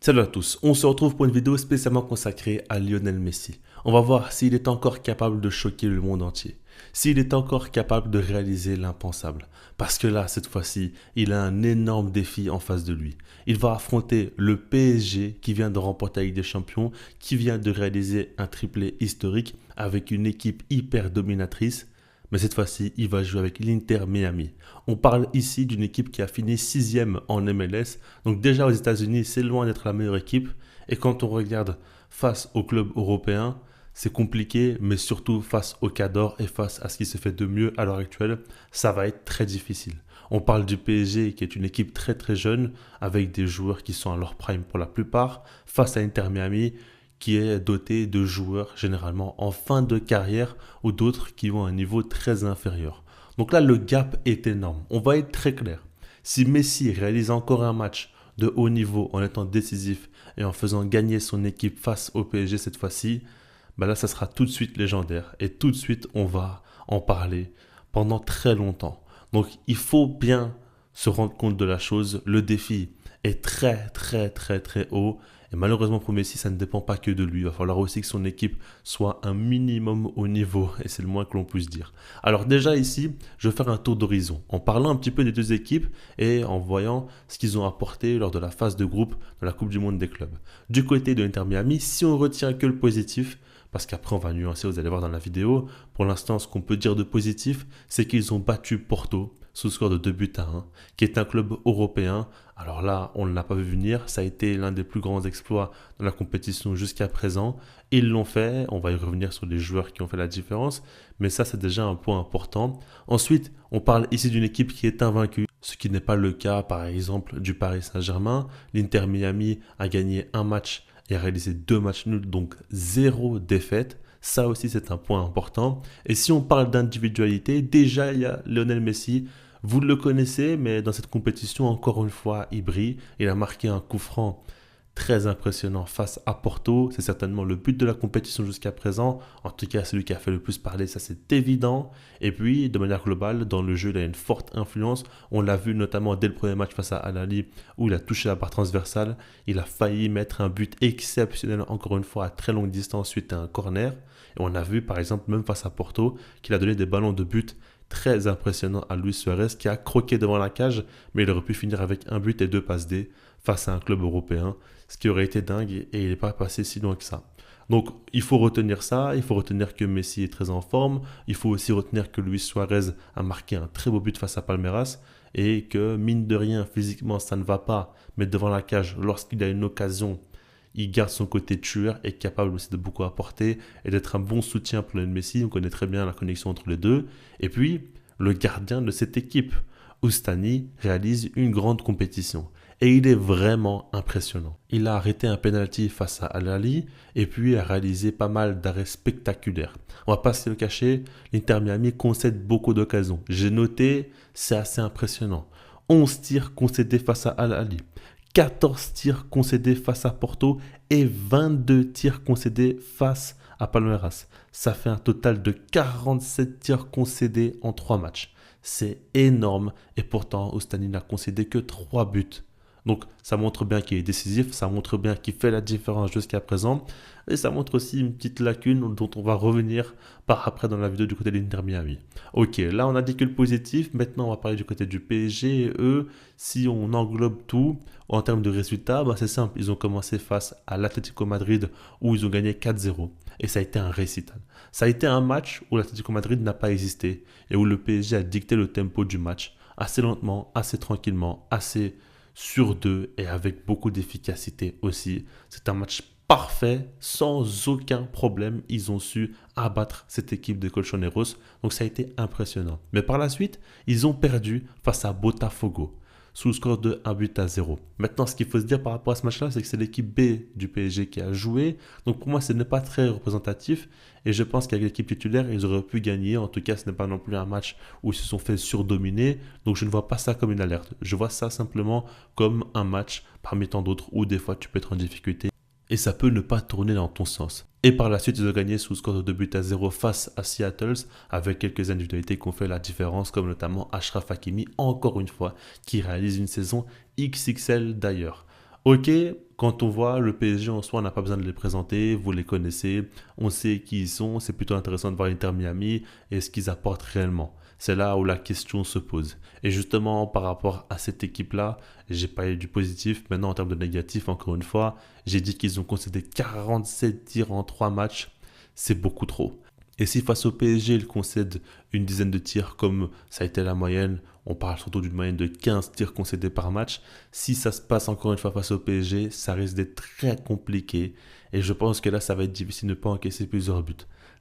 Salut à tous, on se retrouve pour une vidéo spécialement consacrée à Lionel Messi. On va voir s'il est encore capable de choquer le monde entier, s'il est encore capable de réaliser l'impensable. Parce que là, cette fois-ci, il a un énorme défi en face de lui. Il va affronter le PSG qui vient de remporter la Ligue des Champions, qui vient de réaliser un triplé historique avec une équipe hyper dominatrice. Mais cette fois-ci, il va jouer avec l'Inter Miami. On parle ici d'une équipe qui a fini 6e en MLS. Donc déjà aux États-Unis, c'est loin d'être la meilleure équipe. Et quand on regarde face aux clubs européens, c'est compliqué, mais surtout face au Cador et face à ce qui se fait de mieux à l'heure actuelle, ça va être très difficile. On parle du PSG qui est une équipe très très jeune, avec des joueurs qui sont à leur prime pour la plupart, face à Inter Miami, qui est doté de joueurs généralement en fin de carrière ou d'autres qui ont un niveau très inférieur. Donc là, le gap est énorme. On va être très clair. Si Messi réalise encore un match de haut niveau en étant décisif et en faisant gagner son équipe face au PSG cette fois-ci, ben là, ça sera tout de suite légendaire. Et tout de suite, on va en parler pendant très longtemps. Donc, il faut bien se rendre compte de la chose. Le défi est très, très, très, très haut. Et malheureusement pour Messi, ça ne dépend pas que de lui. Il va falloir aussi que son équipe soit un minimum au niveau. Et c'est le moins que l'on puisse dire. Alors déjà ici, je vais faire un tour d'horizon. En parlant un petit peu des deux équipes et en voyant ce qu'ils ont apporté lors de la phase de groupe de la Coupe du Monde des clubs. Du côté de l'Inter Miami, si on retient que le positif, parce qu'après on va nuancer, vous allez voir dans la vidéo, pour l'instant ce qu'on peut dire de positif, c'est qu'ils ont battu Porto sous score de 2-1, qui est un club européen. Alors là, on ne l'a pas vu venir, ça a été l'un des plus grands exploits de la compétition jusqu'à présent. Ils l'ont fait, on va y revenir sur les joueurs qui ont fait la différence, mais ça c'est déjà un point important. Ensuite, on parle ici d'une équipe qui est invaincue, ce qui n'est pas le cas par exemple du Paris Saint-Germain. L'Inter Miami a gagné un match et a réalisé 2 matchs nuls, donc 0 défaite. Ça aussi, c'est un point important. Et si on parle d'individualité, déjà, il y a Lionel Messi. Vous le connaissez, mais dans cette compétition, encore une fois, il brille. Il a marqué un coup franc très impressionnant face à Porto. C'est certainement le but de la compétition jusqu'à présent. En tout cas, celui qui a fait le plus parler, ça c'est évident. Et puis, de manière globale, dans le jeu, il a une forte influence. On l'a vu notamment dès le premier match face à Al Ahly, où il a touché la barre transversale. Il a failli mettre un but exceptionnel, encore une fois, à très longue distance suite à un corner. Et on a vu, par exemple, même face à Porto, qu'il a donné des ballons de but très impressionnants à Luis Suarez, qui a croqué devant la cage, mais il aurait pu finir avec un but et 2 passes D face à un club européen, ce qui aurait été dingue et il n'est pas passé si loin que ça. Donc il faut retenir ça, il faut retenir que Messi est très en forme, il faut aussi retenir que Luis Suarez a marqué un très beau but face à Palmeiras et que mine de rien physiquement ça ne va pas, mais devant la cage lorsqu'il a une occasion, il garde son côté tueur et est capable aussi de beaucoup apporter et d'être un bon soutien pour Lionel Messi. On connaît très bien la connexion entre les deux. Et puis, le gardien de cette équipe, Oustany, réalise une grande compétition. Et il est vraiment impressionnant. Il a arrêté un penalty face à Al Ahly et puis a réalisé pas mal d'arrêts spectaculaires. On va pas se le cacher, l'Inter Miami concède beaucoup d'occasions. J'ai noté, c'est assez impressionnant. 11 tirs concédés face à Al Ahly. 14 tirs concédés face à Porto et 22 tirs concédés face à Palmeiras. Ça fait un total de 47 tirs concédés en 3 matchs. C'est énorme et pourtant Oustany n'a concédé que 3 buts. Donc ça montre bien qu'il est décisif, ça montre bien qu'il fait la différence jusqu'à présent et ça montre aussi une petite lacune dont on va revenir par après dans la vidéo du côté de l'Inter Miami. Ok, là on a dit que le positif, maintenant on va parler du côté du PSG et eux, si on englobe tout en termes de résultats, c'est simple, ils ont commencé face à l'Atlético Madrid où ils ont gagné 4-0 et ça a été un récital. Ça a été un match où l'Atlético Madrid n'a pas existé et où le PSG a dicté le tempo du match assez lentement, assez tranquillement, assez sur 2 et avec beaucoup d'efficacité aussi. C'est un match parfait, sans aucun problème. Ils ont su abattre cette équipe de Colchoneros. Donc ça a été impressionnant. Mais par la suite, ils ont perdu face à Botafogo sous le score de 1-0. Maintenant, ce qu'il faut se dire par rapport à ce match-là, c'est que c'est l'équipe B du PSG qui a joué. Donc pour moi, ce n'est pas très représentatif. Et je pense qu'avec l'équipe titulaire, ils auraient pu gagner. En tout cas, ce n'est pas non plus un match où ils se sont fait surdominer. Donc je ne vois pas ça comme une alerte. Je vois ça simplement comme un match parmi tant d'autres où des fois tu peux être en difficulté. Et ça peut ne pas tourner dans ton sens. Et par la suite, ils ont gagné sous score de 2-0 face à Seattle, avec quelques individualités qui ont fait la différence, comme notamment Achraf Hakimi, encore une fois, qui réalise une saison XXL d'ailleurs. Ok, quand on voit le PSG en soi, on n'a pas besoin de les présenter, vous les connaissez, on sait qui ils sont, c'est plutôt intéressant de voir l'Inter Miami et ce qu'ils apportent réellement. C'est là où la question se pose. Et justement, par rapport à cette équipe-là, j'ai parlé du positif. Maintenant, en termes de négatif, encore une fois, j'ai dit qu'ils ont concédé 47 tirs en 3 matchs. C'est beaucoup trop. Et si face au PSG, ils concèdent une dizaine de tirs comme ça a été la moyenne, on parle surtout d'une moyenne de 15 tirs concédés par match. Si ça se passe encore une fois face au PSG, ça risque d'être très compliqué. Et je pense que là, ça va être difficile de ne pas encaisser plusieurs buts.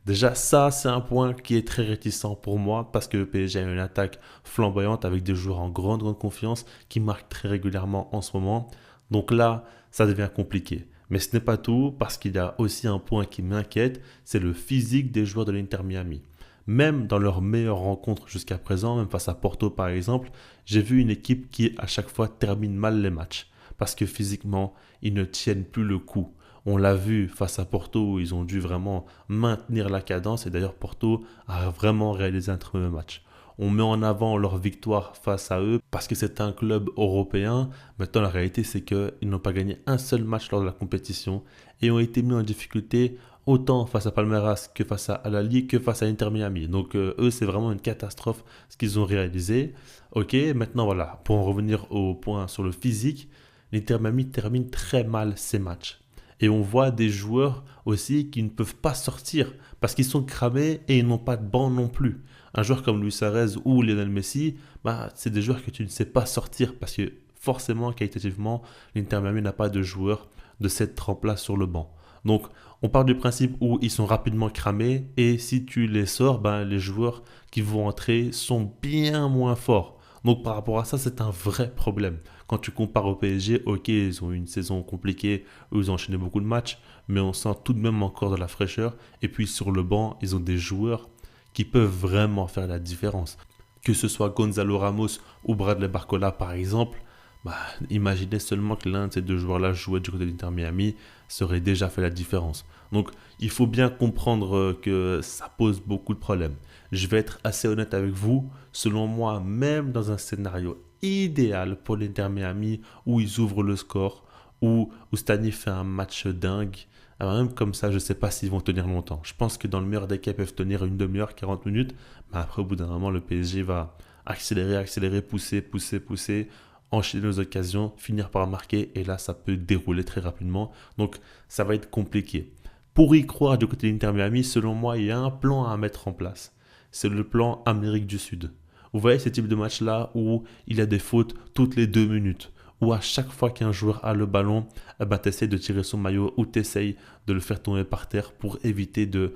Déjà, ça, c'est un point qui est très réticent pour moi parce que le PSG a une attaque flamboyante avec des joueurs en grande confiance qui marquent très régulièrement en ce moment. Donc là, ça devient compliqué. Mais ce n'est pas tout parce qu'il y a aussi un point qui m'inquiète, c'est le physique des joueurs de l'Inter Miami. Même dans leurs meilleures rencontres jusqu'à présent, même face à Porto par exemple, j'ai vu une équipe qui à chaque fois termine mal les matchs parce que physiquement, ils ne tiennent plus le coup. On l'a vu face à Porto où ils ont dû vraiment maintenir la cadence et d'ailleurs Porto a vraiment réalisé un très bon match. On met en avant leur victoire face à eux parce que c'est un club européen. Maintenant, la réalité, c'est qu'ils n'ont pas gagné un seul match lors de la compétition et ont été mis en difficulté autant face à Palmeiras que face à Al Ahly que face à Inter Miami. Donc, eux, c'est vraiment une catastrophe ce qu'ils ont réalisé. Ok, maintenant, voilà, pour en revenir au point sur le physique, l'Inter Miami termine très mal ses matchs. Et on voit des joueurs aussi qui ne peuvent pas sortir parce qu'ils sont cramés et ils n'ont pas de banc non plus. Un joueur comme Luis Suarez ou Lionel Messi, bah, c'est des joueurs que tu ne sais pas sortir parce que forcément, qualitativement, l'Inter Miami n'a pas de joueurs de cette trempe-là sur le banc. Donc, on part du principe où ils sont rapidement cramés et si tu les sors, ben, les joueurs qui vont entrer sont bien moins forts. Donc, par rapport à ça, c'est un vrai problème. Quand tu compares au PSG, ok, ils ont eu une saison compliquée où ils ont enchaîné beaucoup de matchs, mais on sent tout de même encore de la fraîcheur. Et puis, sur le banc, ils ont des joueurs qui peuvent vraiment faire la différence. Que ce soit Gonzalo Ramos ou Bradley Barcola par exemple, bah, imaginez seulement que l'un de ces deux joueurs-là jouait du côté de l'Inter Miami, ça aurait déjà fait la différence. Donc il faut bien comprendre que ça pose beaucoup de problèmes. Je vais être assez honnête avec vous, selon moi, même dans un scénario idéal pour l'Inter Miami où ils ouvrent le score, où Stani fait un match dingue, alors même comme ça, je ne sais pas s'ils vont tenir longtemps. Je pense que dans le meilleur des cas, ils peuvent tenir une demi-heure, 40 minutes. Mais après, au bout d'un moment, le PSG va accélérer, pousser, enchaîner les occasions, finir par marquer. Et là, ça peut dérouler très rapidement. Donc, ça va être compliqué. Pour y croire du côté de l'Inter Miami, selon moi, il y a un plan à mettre en place. C'est le plan Amérique du Sud. Vous voyez ce type de match-là où il y a des fautes toutes les 2 minutes où à chaque fois qu'un joueur a le ballon, tu essaies de tirer son maillot ou tu essaies de le faire tomber par terre pour éviter de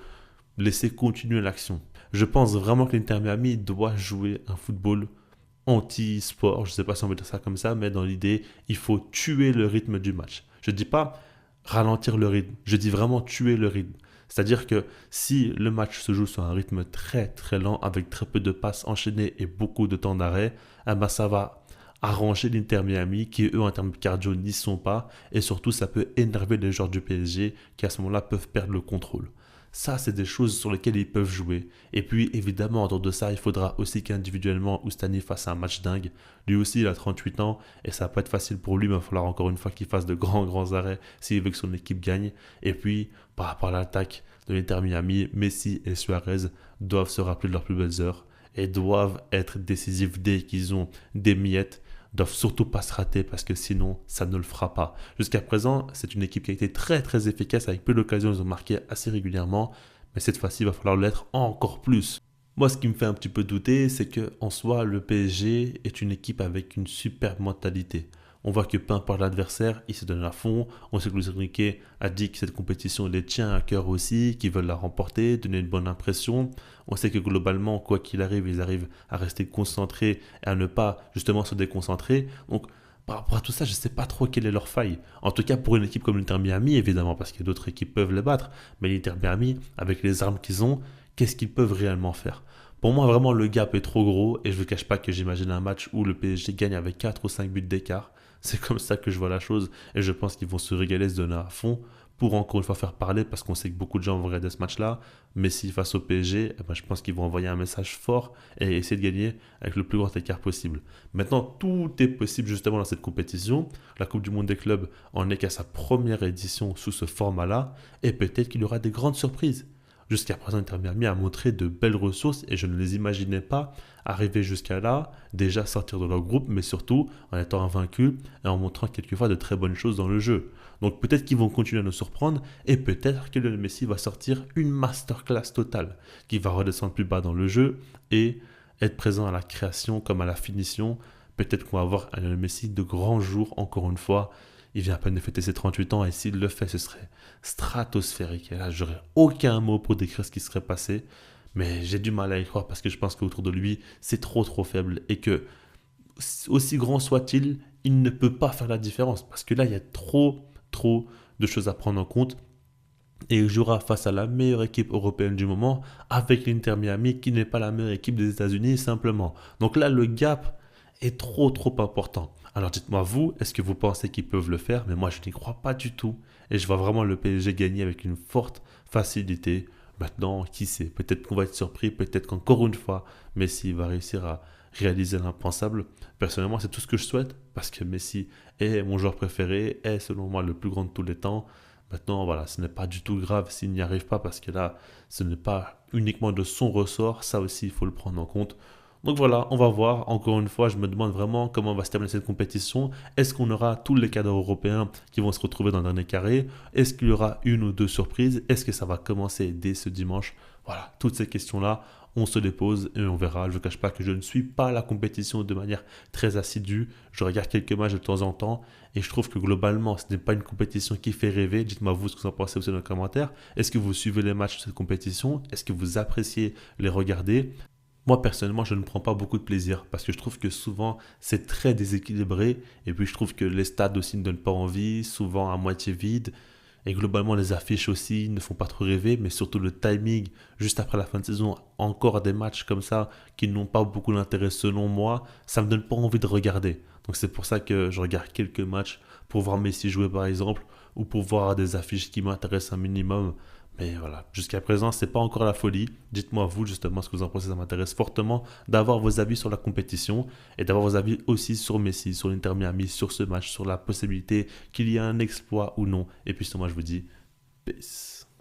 laisser continuer l'action. Je pense vraiment que l'Inter Miami doit jouer un football anti-sport, je ne sais pas si on veut dire ça comme ça, mais dans l'idée, il faut tuer le rythme du match. Je ne dis pas ralentir le rythme, je dis vraiment tuer le rythme. C'est-à-dire que si le match se joue sur un rythme très lent, avec très peu de passes enchaînées et beaucoup de temps d'arrêt, eh ben ça va arranger l'Inter Miami qui eux en termes de cardio n'y sont pas et surtout ça peut énerver les joueurs du PSG qui à ce moment-là peuvent perdre le contrôle. Ça, c'est des choses sur lesquelles ils peuvent jouer. Et puis, évidemment, autour de ça, il faudra aussi qu'individuellement, Oustani fasse un match dingue. Lui aussi, il a 38 ans et ça va pas être facile pour lui, mais il va falloir encore une fois qu'il fasse de grands arrêts s'il veut que son équipe gagne. Et puis, par rapport à l'attaque de l'Inter Miami, Messi et Suarez doivent se rappeler de leurs plus belles heures et doivent être décisifs dès qu'ils ont des miettes, doivent surtout pas se rater parce que sinon ça ne le fera pas. Jusqu'à présent, c'est une équipe qui a été très efficace avec peu d'occasions, ils ont marqué assez régulièrement, mais cette fois-ci il va falloir l'être encore plus. Moi, ce qui me fait un petit peu douter, c'est que en soi, le PSG est une équipe avec une superbe mentalité. On voit que peu importe l'adversaire, il se donne à fond. On sait que Luis Enrique a dit que cette compétition les tient à cœur aussi, qu'ils veulent la remporter, donner une bonne impression. On sait que globalement, quoi qu'il arrive, ils arrivent à rester concentrés et à ne pas justement se déconcentrer. Donc, par rapport à tout ça, je ne sais pas trop quelle est leur faille. En tout cas, pour une équipe comme l'Inter Miami, évidemment, parce que d'autres équipes peuvent les battre. Mais l'Inter Miami, avec les armes qu'ils ont, qu'est-ce qu'ils peuvent réellement faire? Pour moi, vraiment, le gap est trop gros et je ne cache pas que j'imagine un match où le PSG gagne avec 4 ou 5 buts d'écart. C'est comme ça que je vois la chose et je pense qu'ils vont se régaler, se donner à fond pour encore une fois faire parler, parce qu'on sait que beaucoup de gens vont regarder ce match-là. Messi face au PSG, eh ben, je pense qu'ils vont envoyer un message fort et essayer de gagner avec le plus grand écart possible. Maintenant, tout est possible justement dans cette compétition. La Coupe du Monde des clubs en est qu'à sa première édition sous ce format-là, et peut-être qu'il y aura des grandes surprises. Jusqu'à présent, Inter Miami a montré de belles ressources et je ne les imaginais pas arriver jusqu'à là, déjà sortir de leur groupe, mais surtout en étant invaincus et en montrant quelquefois de très bonnes choses dans le jeu. Donc peut-être qu'ils vont continuer à nous surprendre et peut-être que Lionel Messi va sortir une masterclass totale qui va redescendre plus bas dans le jeu et être présent à la création comme à la finition. Peut-être qu'on va avoir un Lionel Messi de grands jours encore une fois. Il vient à peine de fêter ses 38 ans et s'il le fait, ce serait stratosphérique. Et là, j'aurais aucun mot pour décrire ce qui serait passé. Mais j'ai du mal à y croire parce que je pense qu'autour de lui, c'est trop faible et que, aussi grand soit-il, il ne peut pas faire la différence. Parce que là, il y a trop de choses à prendre en compte. Et il jouera face à la meilleure équipe européenne du moment avec l'Inter Miami qui n'est pas la meilleure équipe des États-Unis simplement. Donc là, le gap est trop important. Alors dites-moi vous, est-ce que vous pensez qu'ils peuvent le faire? Mais moi, je n'y crois pas du tout. Et je vois vraiment le PSG gagner avec une forte facilité. Maintenant, qui sait? Peut-être qu'on va être surpris, peut-être qu'encore une fois, Messi va réussir à réaliser l'impensable. Personnellement, c'est tout ce que je souhaite parce que Messi est mon joueur préféré, est selon moi le plus grand de tous les temps. Maintenant, voilà, ce n'est pas du tout grave s'il n'y arrive pas parce que là, ce n'est pas uniquement de son ressort, ça aussi, il faut le prendre en compte. Donc voilà, on va voir. Encore une fois, je me demande vraiment comment va se terminer cette compétition. Est-ce qu'on aura tous les cadres européens qui vont se retrouver dans le dernier carré? Est-ce qu'il y aura une ou deux surprises? Est-ce que ça va commencer dès ce dimanche? Voilà, toutes ces questions-là, on se les pose et on verra. Je ne cache pas que je ne suis pas la compétition de manière très assidue. Je regarde quelques matchs de temps en temps et je trouve que globalement, ce n'est pas une compétition qui fait rêver. Dites-moi vous ce que vous en pensez aussi dans les commentaires. Est-ce que vous suivez les matchs de cette compétition? Est-ce que vous appréciez les regarder? Moi, personnellement, je ne prends pas beaucoup de plaisir parce que je trouve que souvent, c'est très déséquilibré. Et puis, je trouve que les stades aussi ne donnent pas envie, souvent à moitié vide. Et globalement, les affiches aussi ne font pas trop rêver, mais surtout le timing, juste après la fin de saison, encore des matchs comme ça qui n'ont pas beaucoup d'intérêt selon moi, ça ne me donne pas envie de regarder. Donc, c'est pour ça que je regarde quelques matchs pour voir Messi jouer par exemple, ou pour voir des affiches qui m'intéressent un minimum. Mais voilà, jusqu'à présent, c'est pas encore la folie. Dites-moi vous justement ce que vous en pensez, ça m'intéresse fortement d'avoir vos avis sur la compétition et d'avoir vos avis aussi sur Messi, sur l'Inter Miami, sur ce match, sur la possibilité qu'il y ait un exploit ou non. Et puis moi je vous dis peace.